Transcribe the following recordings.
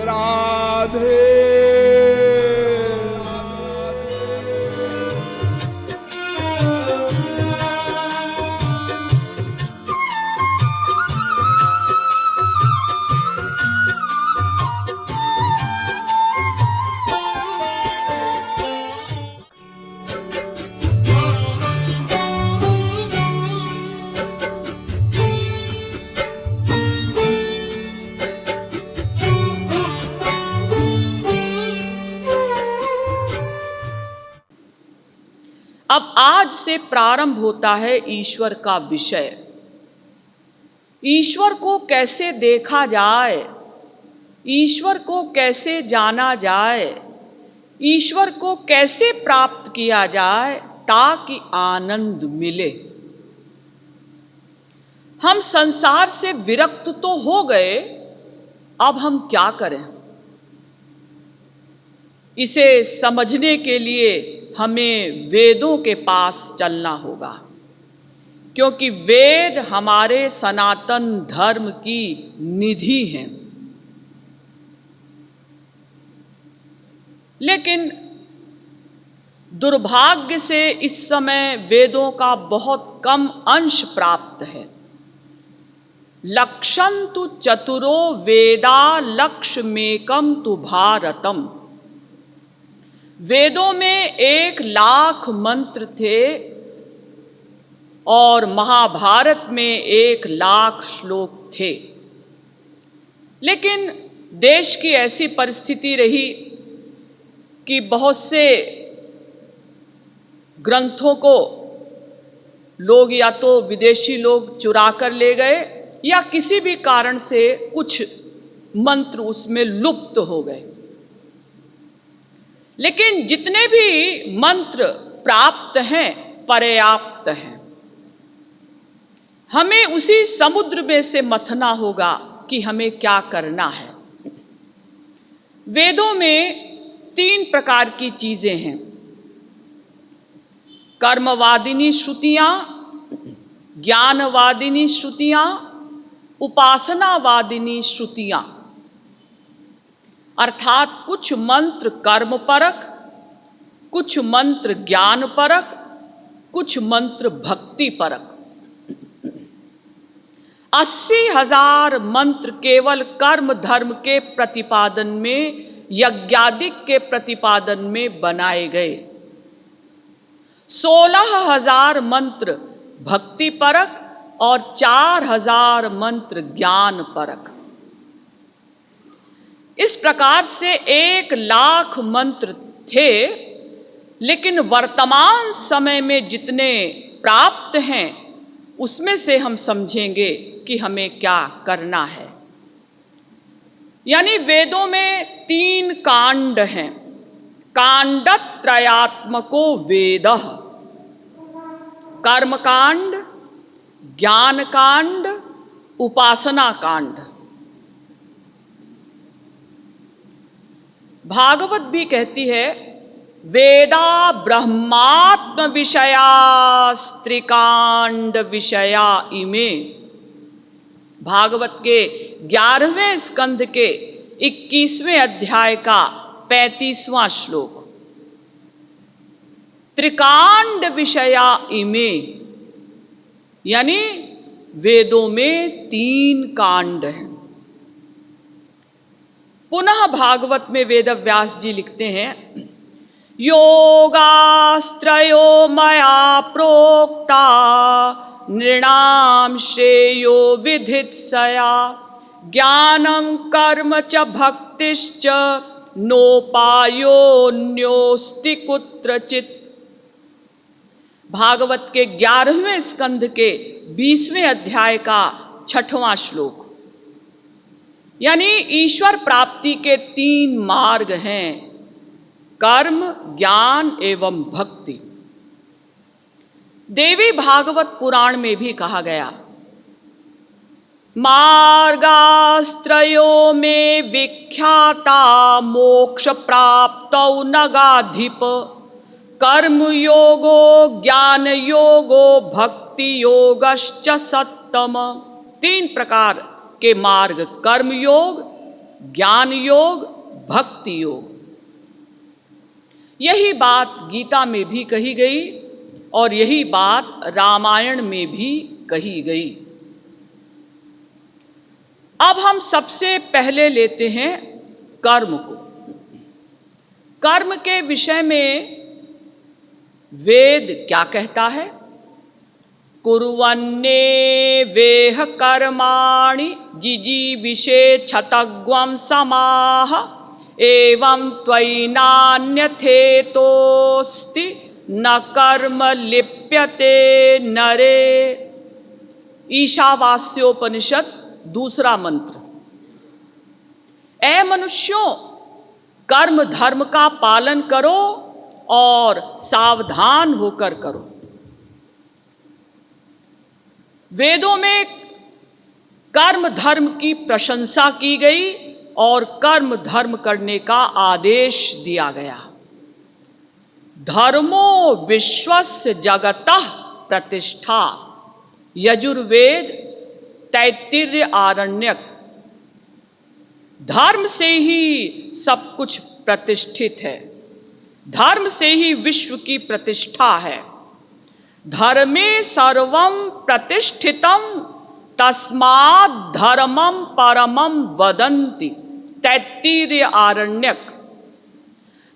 राधे। अब आज से प्रारंभ होता है ईश्वर का विषय। ईश्वर को कैसे देखा जाए, ईश्वर को कैसे जाना जाए, ईश्वर को कैसे प्राप्त किया जाए ताकि आनंद मिले। हम संसार से विरक्त तो हो गए, अब हम क्या करें? इसे समझने के लिए हमें वेदों के पास चलना होगा, क्योंकि वेद हमारे सनातन धर्म की निधि हैं। लेकिन दुर्भाग्य से इस समय वेदों का बहुत कम अंश प्राप्त है। लक्षन्तु चतुरो वेदा लक्ष्यमेकं तु भारतम। वेदों में 1,00,000 मंत्र थे और महाभारत में 1,00,000 श्लोक थे। लेकिन देश की ऐसी परिस्थिति रही कि बहुत से ग्रंथों को लोग या तो विदेशी लोग चुरा कर ले गए या किसी भी कारण से कुछ मंत्र उसमें लुप्त हो गए। लेकिन जितने भी मंत्र प्राप्त हैं पर्याप्त हैं। हमें उसी समुद्र में से मथना होगा कि हमें क्या करना है। वेदों में 3 प्रकार की चीजें हैं: कर्मवादिनी श्रुतियां, ज्ञानवादिनी श्रुतियां, उपासनावादिनी श्रुतियां। अर्थात कुछ मंत्र कर्म परक, कुछ मंत्र ज्ञान परक, कुछ मंत्र भक्ति परक। 80,000 मंत्र केवल कर्म धर्म के प्रतिपादन में, यज्ञादिक के प्रतिपादन में बनाए गए। 16,000 मंत्र भक्ति परक और 4,000 मंत्र ज्ञान परक। इस प्रकार से 1,00,000 मंत्र थे। लेकिन वर्तमान समय में जितने प्राप्त हैं उसमें से हम समझेंगे कि हमें क्या करना है। यानी वेदों में 3 कांड हैं। कांडत्रयात्मको वेदः: कर्म कांड, ज्ञान कांड, उपासना कांड। भागवत भी कहती है, वेदा ब्रह्मात्म विषयास्त्रिकांड विषया इमे। भागवत के 11वें स्कंध के 21वें अध्याय का 35वां श्लोक। त्रिकांड विषया इमे, यानी वेदों में 3 कांड हैं। पुनः भागवत में वेदव्यास जी लिखते हैं, योगास्त्रयो मया प्रोक्ता नृणां श्रेयो विधित्सया ज्ञानं कर्म च भक्तिश्च नोपायोऽन्योऽस्ति कुत्रचित्। भागवत के 11वें स्कंध के 20वें अध्याय का 6वां श्लोक। यानी ईश्वर प्राप्ति के 3 मार्ग हैं: कर्म, ज्ञान एवं भक्ति। देवी भागवत पुराण में भी कहा गया, मार्गास्त्रयो में विख्याता मोक्ष प्राप्तौ नगाधिप कर्म योगो ज्ञान योगो भक्ति योगश्च सत्तम। 3 प्रकार के मार्ग: कर्म योग, ज्ञान योग, भक्ति योग। यही बात गीता में भी कही गई और यही बात रामायण में भी कही गई। अब हम सबसे पहले लेते हैं कर्म को। कर्म के विषय में वेद क्या कहता है? कुर्वन्ने वेह कर्माणि जिजीविषे क्षतग्वं समाह एवं त्वयि नान्यथेतोस्ति न कर्म लिप्यते नरे। ईशावास्योपनिषद दूसरा मंत्र। ऐ मनुष्यों, कर्म धर्म का पालन करो और सावधान होकर करो। वेदों में कर्म धर्म की प्रशंसा की गई और कर्म धर्म करने का आदेश दिया गया। धर्मो विश्वस्य जगतः प्रतिष्ठा, यजुर्वेद तैत्तिरीय आरण्यक। धर्म से ही सब कुछ प्रतिष्ठित है, धर्म से ही विश्व की प्रतिष्ठा है। धर्मे सर्वं प्रतिष्ठितं तस्माद् धर्मं परमं वदन्ति, तैत्तिरीय आरण्यक।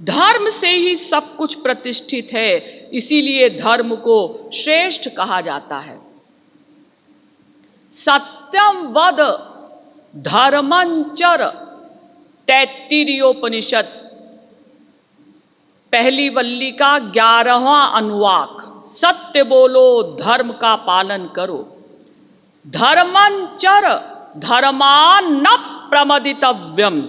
धर्म से ही सब कुछ प्रतिष्ठित है, इसीलिए धर्म को श्रेष्ठ कहा जाता है। सत्यम वद धर्मंचर, तैत्तिरीयोपनिषद पहली वल्ली का 11वां अनुवाक। सत्य बोलो, धर्म का पालन करो। धर्मंचर धर्मान न प्रमदितव्यम,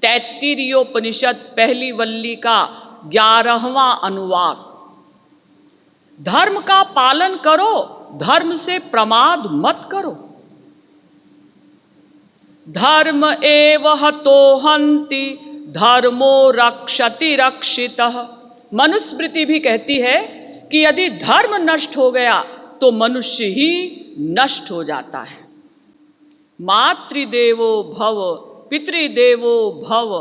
तैत्तिरीयोपनिषद पहली वल्ली का 11वां अनुवाक। धर्म का पालन करो, धर्म से प्रमाद मत करो। धर्म एव हतो हन्ति धर्मो रक्षति रक्षितः। मनुस्मृति भी कहती है कि यदि धर्म नष्ट हो गया तो मनुष्य ही नष्ट हो जाता है। मातृदेवो भव, पितृदेवो भव,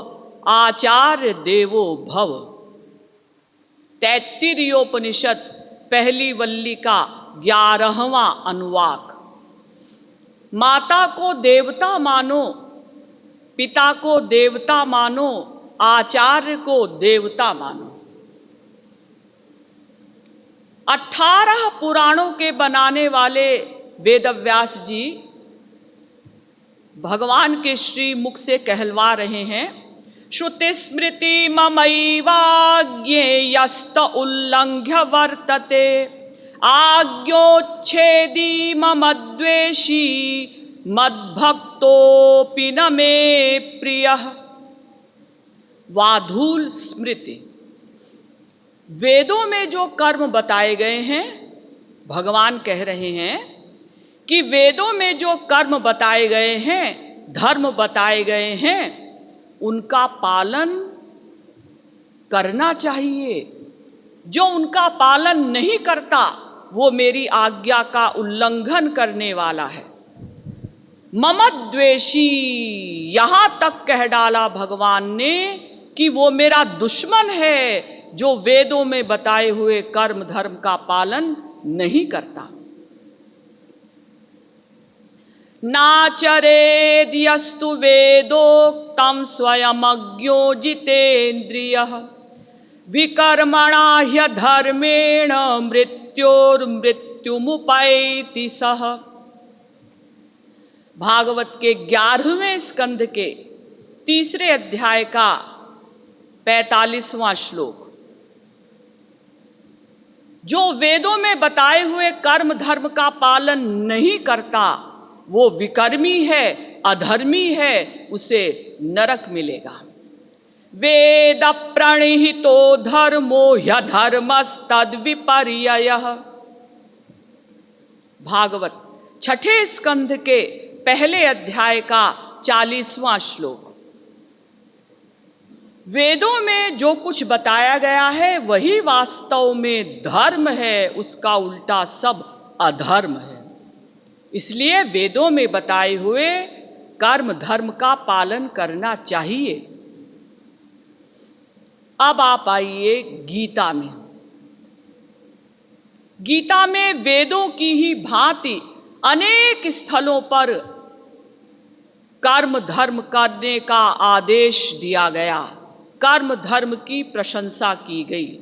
आचार्य देवो भव। तैत्तिरीयोपनिषद पहली वल्ली का 11वां अनुवाक। माता को देवता मानो, पिता को देवता मानो, आचार्य को देवता मानो। 18 पुराणों के बनाने वाले वेदव्यास जी भगवान के श्री मुख से कहलवा रहे हैं, श्रुति स्मृति ममैवाज्ञेयस्त उल्लंघ्य वर्तते, आज्ञोच्छेदी ममद्वेषी मद्भक्तोऽपि न मे प्रियः। वाधूल स्मृति। वेदों में जो कर्म बताए गए हैं, भगवान कह रहे हैं कि वेदों में जो कर्म बताए गए हैं, धर्म बताए गए हैं, उनका पालन करना चाहिए। जो उनका पालन नहीं करता वो मेरी आज्ञा का उल्लंघन करने वाला है। ममद्वेषी, यहाँ तक कह डाला भगवान ने कि वो मेरा दुश्मन है जो वेदों में बताए हुए कर्म धर्म का पालन नहीं करता। नाचरेद् यस्तु वेदोक्तं स्वयमज्ञो जितेन्द्रियः, विकर्मणा ह्यधर्मेण मृत्योर्मृत्युमुपैति सः। भागवत के 11वें स्कंध के 3 अध्याय का 45वां श्लोक। जो वेदों में बताए हुए कर्म धर्म का पालन नहीं करता वो विकर्मी है, अधर्मी है, उसे नरक मिलेगा। वेद प्रणिहितो धर्मो ह्यधर्मस्तद् विपर्ययः। भागवत 6ठे स्कंध के पहले अध्याय का 40वां श्लोक। वेदों में जो कुछ बताया गया है वही वास्तव में धर्म है, उसका उल्टा सब अधर्म है। इसलिए वेदों में बताए हुए कर्म धर्म का पालन करना चाहिए। अब आप आइए गीता में। गीता में वेदों की ही भांति अनेक स्थलों पर कर्म धर्म करने का आदेश दिया गया, कर्म धर्म की प्रशंसा की गई।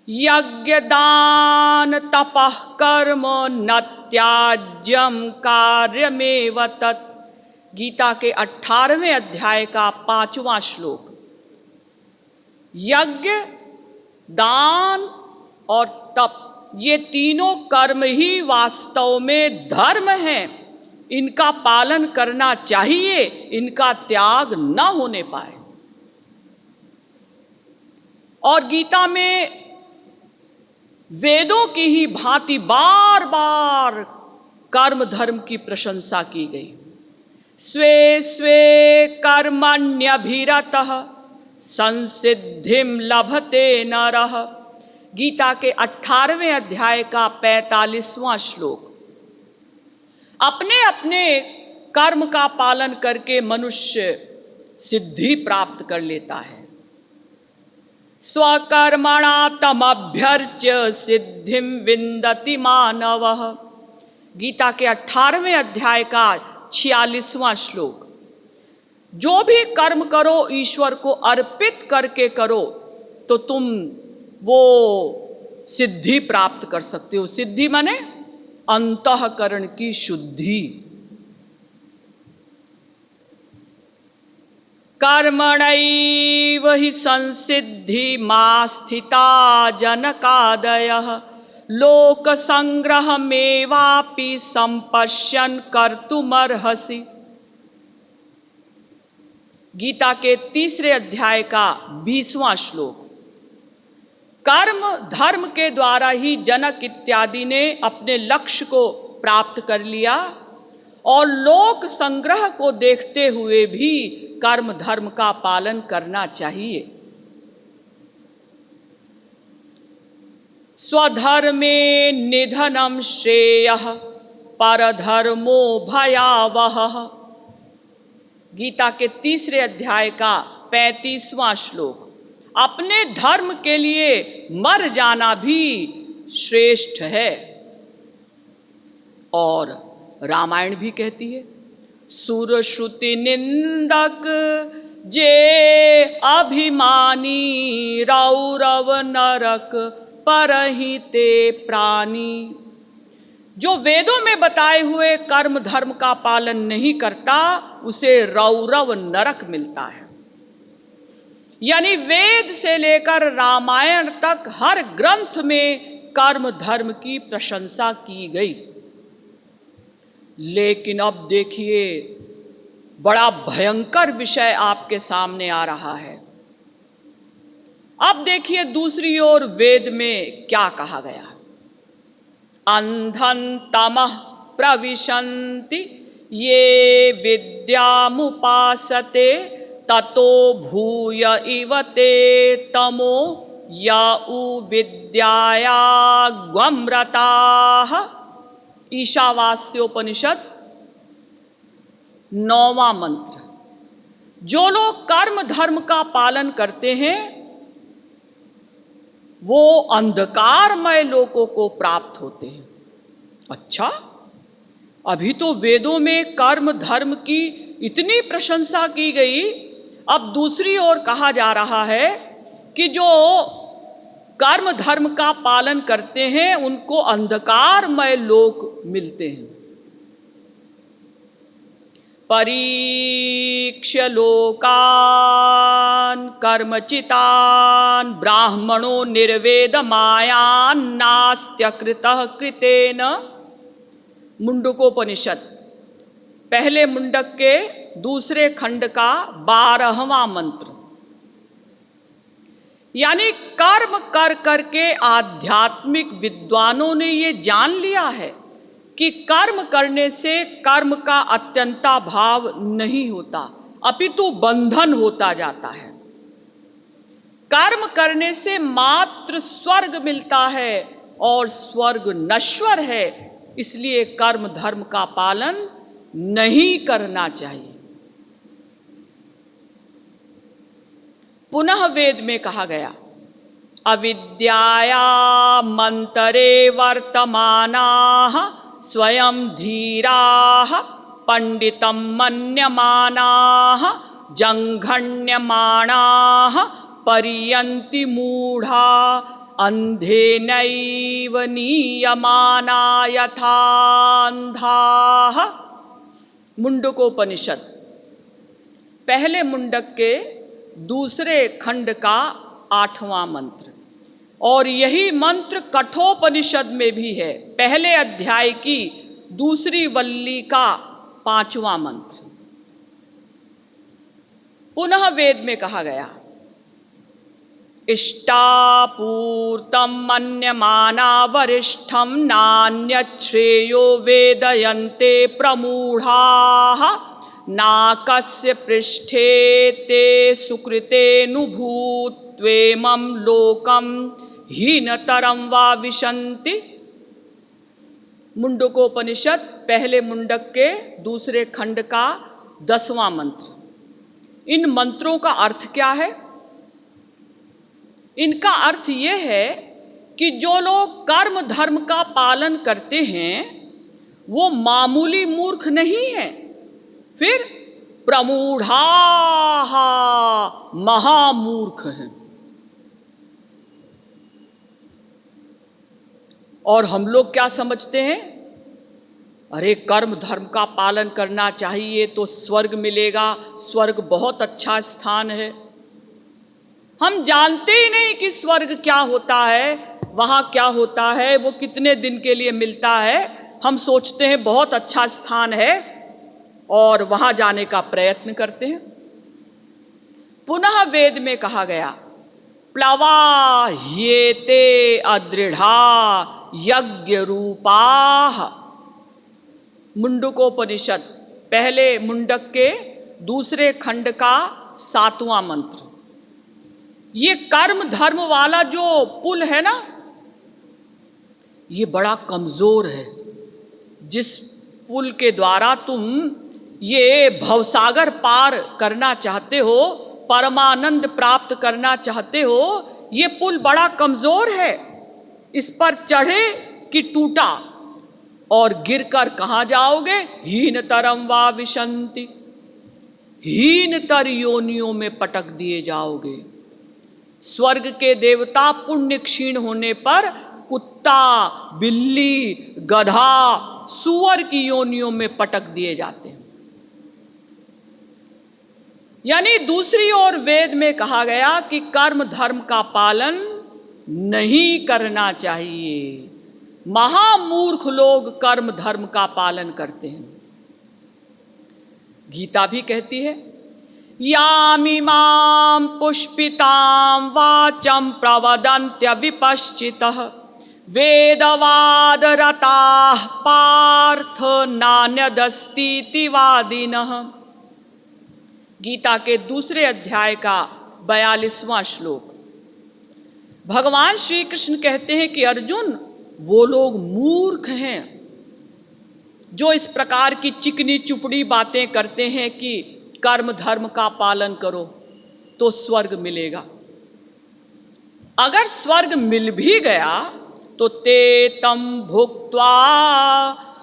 यज्ञ दान तपः कर्म न त्याज्यम कार्यमेव तत्, गीता के 18वें अध्याय का 5वां श्लोक। यज्ञ, दान और तप, ये तीनों कर्म ही वास्तव में धर्म हैं। इनका पालन करना चाहिए, इनका त्याग न होने पाए। और गीता में वेदों की ही भांति बार बार कर्म धर्म की प्रशंसा की गई। स्वे स्वे कर्मण्यभिरतः संसिद्धिम लभते नरः, गीता के 18वें अध्याय का 45वां श्लोक। अपने अपने कर्म का पालन करके मनुष्य सिद्धि प्राप्त कर लेता है। स्वकर्मणा तमभ्यर्च्य सिद्धिम विन्दति मानवः, गीता के 18वें अध्याय का 46वां श्लोक। जो भी कर्म करो ईश्वर को अर्पित करके करो तो तुम वो सिद्धि प्राप्त कर सकते हो। सिद्धि माने अंतःकरण की शुद्धि। कर्मणैव हि संसिद्धि मा स्थिता जनकादयः, लोक संग्रहमेवापि संपश्यन् कर्तुमर्हसि, गीता के 3 अध्याय का 20वां श्लोक। कर्म धर्म के द्वारा ही जनक इत्यादि ने अपने लक्ष्य को प्राप्त कर लिया और लोक संग्रह को देखते हुए भी कर्म धर्म का पालन करना चाहिए। स्वधर्मे निधनम श्रेयः परधर्मो भयावहः, गीता के 3 अध्याय का 35वां श्लोक। अपने धर्म के लिए मर जाना भी श्रेष्ठ है। और रामायण भी कहती है, सुर श्रुति निंदक जे अभिमानी, रौरव नरक परहिते प्राणी, जो वेदों में बताए हुए कर्म धर्म का पालन नहीं करता उसे रौरव नरक मिलता है। यानी वेद से लेकर रामायण तक हर ग्रंथ में कर्म धर्म की प्रशंसा की गई। लेकिन अब देखिए बड़ा भयंकर विषय आपके सामने आ रहा है। अब देखिए दूसरी ओर वेद में क्या कहा गया। अंधं तमः प्रविशन्ति ये विद्यामुपासते, ततो भूय इव ते तमो य उ विद्याया ग्वम्रताः, ईशावास्योपनिषद 9वां मंत्र। जो लोग कर्म धर्म का पालन करते हैं वो अंधकारमय लोकों को प्राप्त होते हैं। अच्छा, अभी तो वेदों में कर्म धर्म की इतनी प्रशंसा की गई, अब दूसरी ओर कहा जा रहा है कि जो कर्म धर्म का पालन करते हैं उनको अंधकारमय लोक मिलते हैं। परीक्ष्य लोकान कर्मचितान ब्राह्मणो निर्वेद मायान नास्त्यकृतः कृतेन, मुंडकोपनिषद पहले मुंडक के 2 खंड का 12वां मंत्र। यानी कर्म कर करके आध्यात्मिक विद्वानों ने ये जान लिया है कि कर्म करने से कर्म का अत्यंता भाव नहीं होता, अपितु बंधन होता जाता है। कर्म करने से मात्र स्वर्ग मिलता है और स्वर्ग नश्वर है, इसलिए कर्म धर्म का पालन नहीं करना चाहिए। पुनः वेद में कहा गया, अविद्याया मंतरे वर्तमानाः स्वयं धीराः पंडितं मन्यमानाः जंघन्यमाणाः पर्यन्ति मूढ़ा अंधेनैव नीयमाना यथान्धाः। मुंडकोपनिषद पहले मुंडक के दूसरे खंड का 8वां मंत्र, और यही मंत्र कठोपनिषद में भी है, पहले अध्याय की दूसरी वल्ली का 5वां मंत्र। पुनः वेद में कहा गया, इष्टापूर्तं मन्यमाना वरिष्ठं नान्यच्छ्रेयो वेदयन्ते प्रमूढ़ाः नाकस्य पृष्ठे ते सुकृतेऽनुभूत्वेमं लोकं हीनतरं वा विशन्ति। मुंडकोपनिषद पहले मुंडक के दूसरे खंड का 10वां मंत्र। इन मंत्रों का अर्थ क्या है? इनका अर्थ ये है कि जो लोग कर्म धर्म का पालन करते हैं वो मामूली मूर्ख नहीं है, फिर प्रमूढ़ाः महामूर्ख हैं। और हम लोग क्या समझते हैं, अरे कर्म धर्म का पालन करना चाहिए तो स्वर्ग मिलेगा, स्वर्ग बहुत अच्छा स्थान है। हम जानते ही नहीं कि स्वर्ग क्या होता है, वहाँ क्या होता है, वो कितने दिन के लिए मिलता है। हम सोचते हैं बहुत अच्छा स्थान है और वहाँ जाने का प्रयत्न करते हैं। पुनः वेद में कहा गया, प्लवाह्येते अदृढ़ा यज्ञ रूपाः। मुंडकोपनिषद पहले मुंडक के दूसरे खंड का 7वां मंत्र। ये कर्म धर्म वाला जो पुल है ना, ये बड़ा कमजोर है। जिस पुल के द्वारा तुम ये भवसागर पार करना चाहते हो, परमानंद प्राप्त करना चाहते हो, ये पुल बड़ा कमजोर है। इस पर चढ़े कि टूटा और गिरकर कहाँ जाओगे? हीनतरम वा विशन्ति, हीनतर योनियों में पटक दिए जाओगे। स्वर्ग के देवता पुण्य क्षीण होने पर कुत्ता, बिल्ली, गधा, सूअर की योनियों में पटक दिए जाते हैं। यानी दूसरी ओर वेद में कहा गया कि कर्म धर्म का पालन नहीं करना चाहिए। महामूर्ख लोग कर्म धर्म का पालन करते हैं। गीता भी कहती है, यामिमां पुष्पितां वाचं प्रवदन्त्य विपश्चितः वेदवादरताः पार्थ नान्यदस्तीति वादिनः। गीता के दूसरे अध्याय का 42वां श्लोक। भगवान श्री कृष्ण कहते हैं कि अर्जुन, वो लोग मूर्ख हैं जो इस प्रकार की चिकनी चुपड़ी बातें करते हैं कि कर्म धर्म का पालन करो तो स्वर्ग मिलेगा। अगर स्वर्ग मिल भी गया तो ते तम भुक्त्वा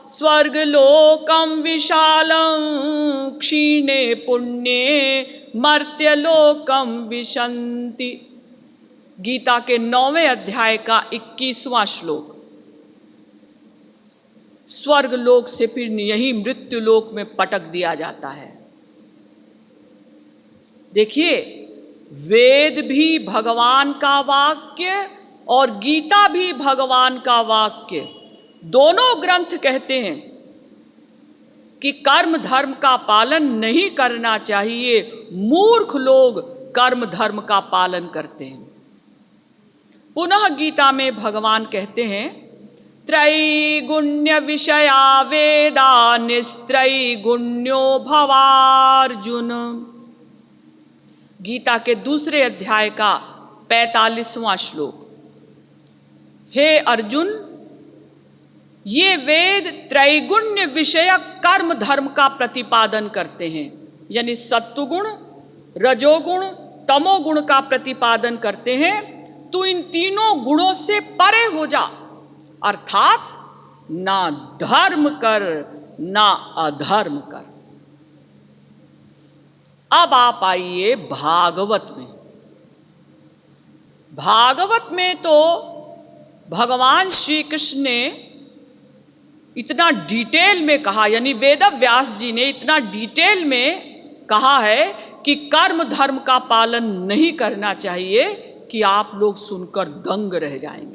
स्वर्गलोकम विशालं क्षीणे पुण्ये मर्त्यलोकम विशन्ति। गीता के 9वें अध्याय का 21वां श्लोक। स्वर्ग लोक से फिर यही मृत्यु लोक में पटक दिया जाता है। देखिए, वेद भी भगवान का वाक्य और गीता भी भगवान का वाक्य, दोनों ग्रंथ कहते हैं कि कर्म धर्म का पालन नहीं करना चाहिए। मूर्ख लोग कर्म धर्म का पालन करते हैं। पुनः गीता में भगवान कहते हैं, त्रैगुण्य विषया वेदा निस्त्रैगुण्यो भवार्जुन। गीता के दूसरे अध्याय का 45वां श्लोक। हे अर्जुन, ये वेद त्रैगुण्य विषयक कर्म धर्म का प्रतिपादन करते हैं, यानी सत्वगुण, रजोगुण, तमोगुण का प्रतिपादन करते हैं। तो इन तीनों गुणों से परे हो जा, अर्थात ना धर्म कर ना अधर्म कर। अब आप आइए भागवत में। भागवत में तो भगवान श्री कृष्ण ने इतना डिटेल में कहा, यानी वेद व्यास जी ने इतना डिटेल में कहा है कि कर्म धर्म का पालन नहीं करना चाहिए कि आप लोग सुनकर दंग रह जाएंगे।